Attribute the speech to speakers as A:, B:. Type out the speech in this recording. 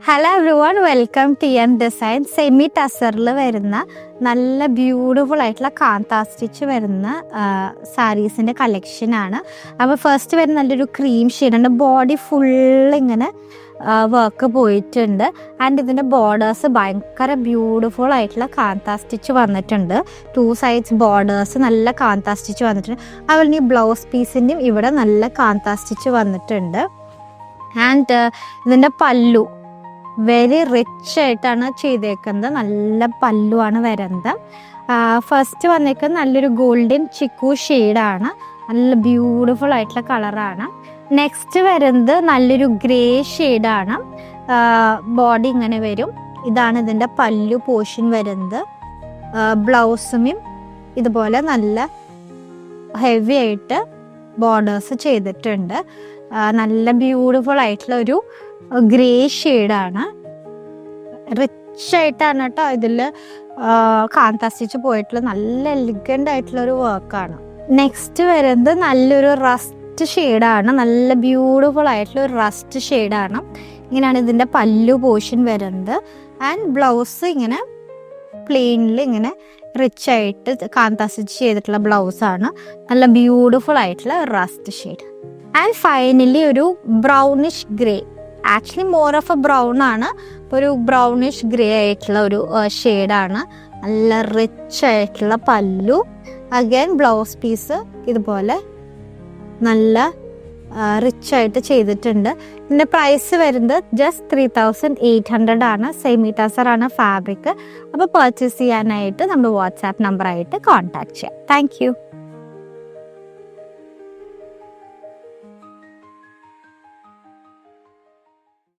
A: Hello everyone, welcome to N design. Semi ടസറിൽ വരുന്ന നല്ല ബ്യൂട്ടിഫുൾ ആയിട്ടുള്ള കാന്ത സ്റ്റിച്ച് വരുന്ന സാരീസിൻ്റെ കളക്ഷനാണ്. അപ്പോൾ ഫസ്റ്റ് വരുന്ന നല്ലൊരു ക്രീം ഷെയ്ഡുണ്ട്. ബോഡി ഫുള്ള് ഇങ്ങനെ വർക്ക് പോയിട്ടുണ്ട്. ആൻഡ് ഇതിൻ്റെ ബോർഡേഴ്സ് ഭയങ്കര ബ്യൂട്ടിഫുൾ ആയിട്ടുള്ള കാന്ത സ്റ്റിച്ച് വന്നിട്ടുണ്ട്. 2 സൈഡ്സ് ബോർഡേഴ്സ് നല്ല കാന്ത സ്റ്റിച്ച് വന്നിട്ടുണ്ട്. അതുപോലെ ഈ ബ്ലൗസ് പീസിൻ്റെയും ഇവിടെ നല്ല കാന്ത സ്റ്റിച്ച് വന്നിട്ടുണ്ട്. ആൻഡ് ഇതിൻ്റെ പല്ലു വെരി റിച്ച് ആയിട്ടാണ് ചെയ്തേക്കുന്നത്. നല്ല പല്ലുവാണ് വരുന്നത്. ഫസ്റ്റ് വന്നേക്കുന്നത് നല്ലൊരു ഗോൾഡൻ ചിക്കു ഷെയ്ഡാണ്. നല്ല ബ്യൂട്ടിഫുൾ ആയിട്ടുള്ള കളറാണ്. നെക്സ്റ്റ് വരുന്നത് നല്ലൊരു ഗ്രേ ഷെയ്ഡാണ്. ബോഡി ഇങ്ങനെ വരും. ഇതാണ് ഇതിൻ്റെ പല്ലു പോർഷൻ വരുന്നത്. ബ്ലൗസും ഇതുപോലെ നല്ല ഹെവി ആയിട്ട് ബോർഡേഴ്സ് ചെയ്തിട്ടുണ്ട്. നല്ല ബ്യൂട്ടിഫുൾ ആയിട്ടുള്ള ഒരു ഗ്രേ ഷെയ്ഡാണ്. റിച്ച് ആയിട്ടാണ് കേട്ടോ ഇതിൽ കാന്ത സ്റ്റിച്ച് പോയിട്ടുള്ള നല്ല എലിഗൻ്റ് ആയിട്ടുള്ള ഒരു വർക്കാണ്. നെക്സ്റ്റ് വരുന്നത് നല്ലൊരു റസ്റ്റ് ഷെയ്ഡാണ്. നല്ല ബ്യൂട്ടിഫുൾ ആയിട്ടുള്ള ഒരു റസ്റ്റ് ഷെയ്ഡാണ്. ഇങ്ങനെയാണ് ഇതിൻ്റെ പല്ലു പോർഷൻ വരുന്നത്. ആൻഡ് ബ്ലൗസ് ഇങ്ങനെ പ്ലെയിനിൽ ഇങ്ങനെ റിച്ച് ആയിട്ട് കാന്ത സ്റ്റിച്ച് ചെയ്തിട്ടുള്ള ബ്ലൗസാണ്. നല്ല ബ്യൂട്ടിഫുൾ ആയിട്ടുള്ള റസ്റ്റ് ഷെയ്ഡ്. ആൻഡ് ഫൈനലി ഒരു brownish grey, actually more of A brown ആണ്. ഒരു ബ്രൗണിഷ് ഗ്രേ ആയിട്ടുള്ള ഒരു ഷെയ്ഡാണ്. നല്ല റിച്ച് ആയിട്ടുള്ള പല്ലു. അഗൈൻ ബ്ലൗസ് പീസ് ഇതുപോലെ നല്ല റിച്ച് ആയിട്ട് ചെയ്തിട്ടുണ്ട്. ഇതിൻ്റെ പ്രൈസ് വരുന്നത് ജസ്റ്റ് 3800 ആണ്. സെമി ടസറാണ് ഫാബ്രിക്. അപ്പോൾ പർച്ചേസ് ചെയ്യാനായിട്ട് നമ്മുടെ വാട്സാപ്പ് നമ്പറായിട്ട് കോൺടാക്ട് ചെയ്യാം. താങ്ക്